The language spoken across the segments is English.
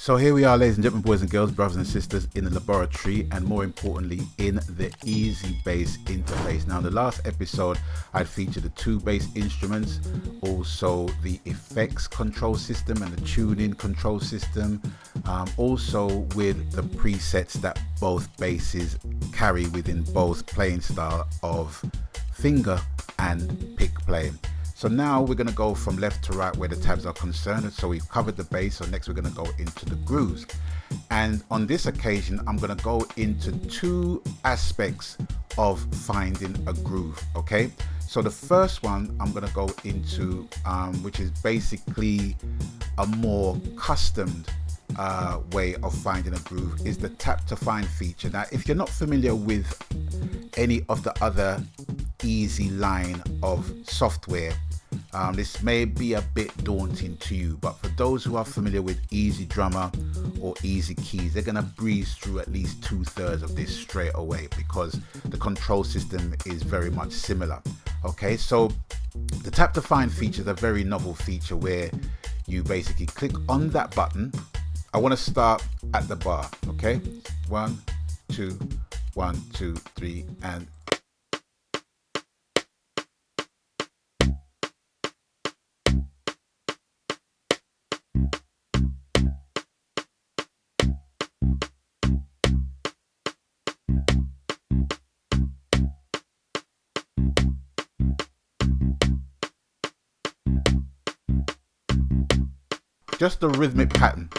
So here we are, ladies and gentlemen, boys and girls, brothers and sisters, in the laboratory, and more importantly in the EZBass interface. Now in the last episode I featured the two bass instruments, also the effects control system and the tuning control system, also with the presets that both basses carry within both playing style of finger and pick playing. So now we're going to go from left to right where the tabs are concerned. So we've covered the bass, so next we're going to go into the grooves. And on this occasion, I'm going to go into two aspects of finding a groove, okay? So the first one I'm going to go into, which is basically a more customed way of finding a groove, is the tap to find feature. Now, if you're not familiar with any of the other easy line of software, this may be a bit daunting to you, but for those who are familiar with Easy Drummer or Easy Keys, they're gonna breeze through at least 2/3 of this straight away because the control system is very much similar. Okay, so the tap to find feature is a very novel feature where you basically click on that button. I want to start at the bar, okay? 1, 2, 1, 2, 3, and just a rhythmic pattern.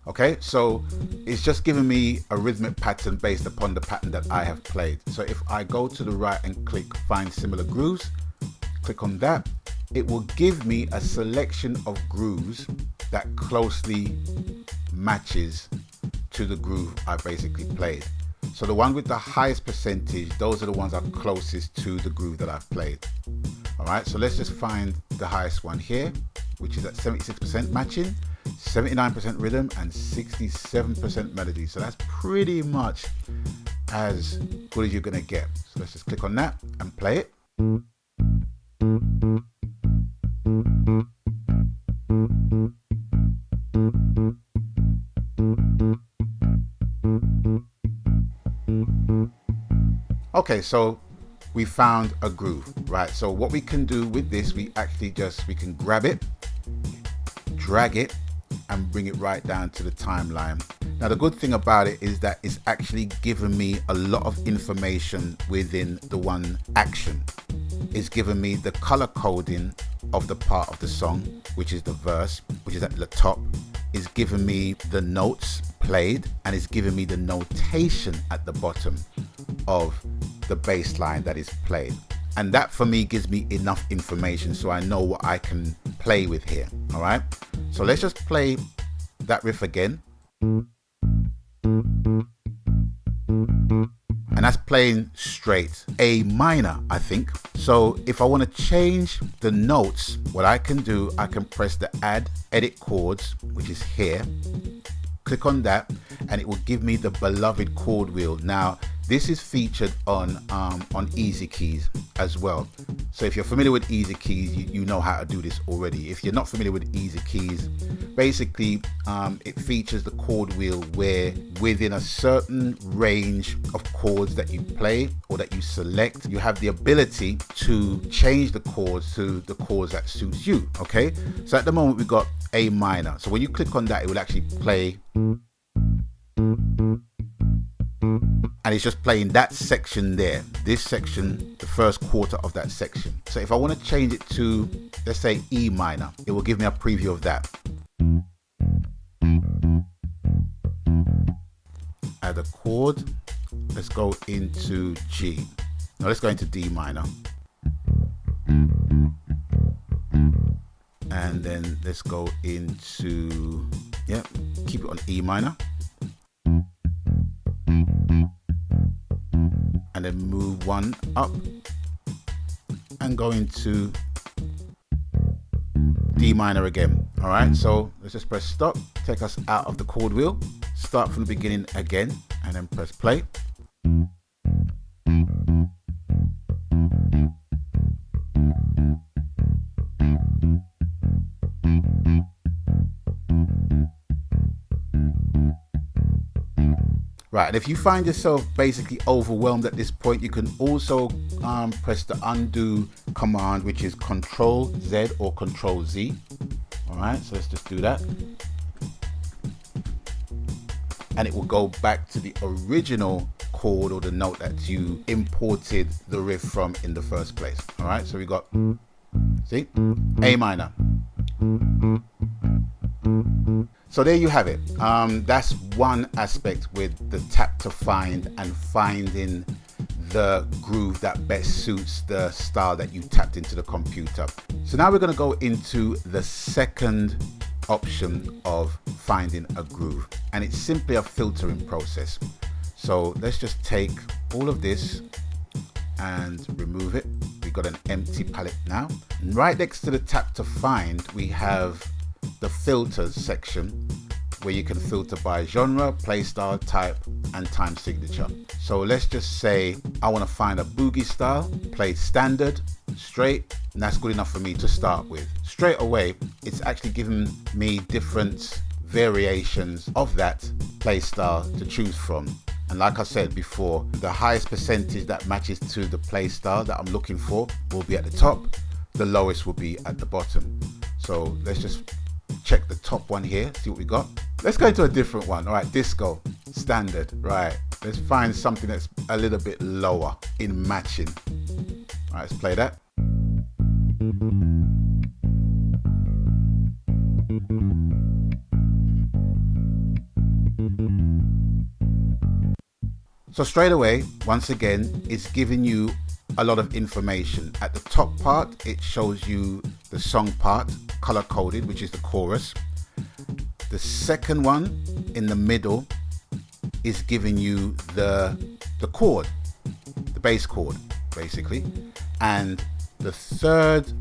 Okay, so it's just giving me a rhythmic pattern based upon the pattern that I have played. So if I go to the right and click find similar grooves, click on that, it will give me a selection of grooves that closely matches to the groove I basically played. So the one with the highest percentage, those are the ones that are closest to the groove that I've played. All right, so let's just find the highest one here, which is at 76% matching, 79% rhythm, and 67% melody. So that's pretty much as good as you're gonna get. So let's just click on that and play it. Okay, so we found a groove, right? So what we can do with this, we can grab it, drag it, and bring it right down to the timeline. Now the good thing about it is that it's actually given me a lot of information within the one action. It's given me the color coding of the part of the song, which is the verse, which is at the top. It's given me the notes played, and it's given me the notation at the bottom of the bass line that is played. And that for me gives me enough information so I know what I can play with here. All right, so let's just play that riff again. And that's playing straight A minor, I think. So if I want to change the notes, what I can do, I can press the add edit chords, which is here. Click on that and it will give me the beloved chord wheel. Now this is featured on Easy Keys as well. So if you're familiar with Easy Keys, you know how to do this already. If you're not familiar with Easy Keys, basically it features the chord wheel where within a certain range of chords that you play or that you select, you have the ability to change the chords to the chords that suits you. Okay, so at the moment we've got A minor. So when you click on that, it will actually play, and it's just playing that section there, this section, the first quarter of that section. So if I want to change it to, let's say, E minor, it will give me a preview of that. Add a chord, let's go into G. Now let's go into D minor. And then let's go into, keep it on E minor. And then move one up and go into D minor again. All right, so let's just press stop, take us out of the chord wheel, start from the beginning again, and then press play. Right, and if you find yourself basically overwhelmed at this point, you can also press the undo command, which is Control Z or Control Z. All right, so let's just do that. And it will go back to the original chord or the note that you imported the riff from in the first place. All right, so we got, see, A minor. So there you have it. That's one aspect with the tap to find and finding the groove that best suits the style that you tapped into the computer. So now we're going to go into the second option of finding a groove, and it's simply a filtering process. So let's just take all of this and remove it. We've got an empty palette now. Right next to the tap to find, we have the filters section where you can filter by genre, playstyle, type, and time signature. So let's just say I want to find a boogie style, played standard, straight, and that's good enough for me to start with. Straight away, it's actually given me different variations of that play style to choose from. And like I said before, the highest percentage that matches to the play style that I'm looking for will be at the top, the lowest will be at the bottom. So let's just check the top one here, see what we got. Let's go into a different one. All right, disco, standard, right. Let's find something that's a little bit lower in matching. All right, let's play that. So straight away, once again, it's giving you a lot of information. At the top part, it shows you the song part, color coded, which is the chorus. The second one in the middle is giving you the chord, the bass chord, basically. And the third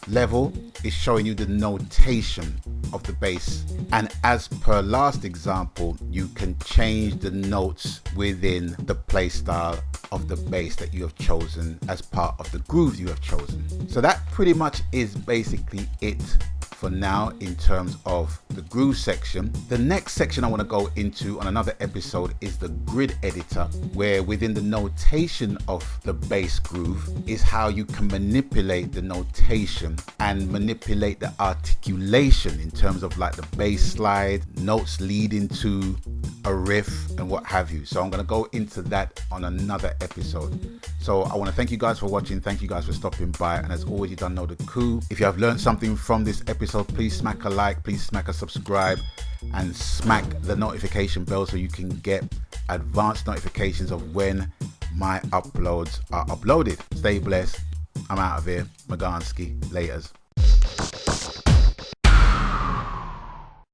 level is showing you the notation of the bass. And as per last example, you can change the notes within the play style of the bass that you have chosen as part of the groove you have chosen. So that pretty much is basically it for now in terms of the groove section. The next section I want to go into on another episode is the grid editor, where within the notation of the bass groove is how you can manipulate the notation and manipulate the articulation in terms of like the bass slide, notes leading to a riff and what have you. So I'm going to go into that on another episode. So I want to thank you guys for watching. Thank you guys for stopping by. And as always, you don't know the coup. If you have learned something from this episode, please smack a like, please smack a subscribe, and smack the notification bell so you can get advanced notifications of when my uploads are uploaded. Stay blessed. I'm out of here. Maganski. Laters.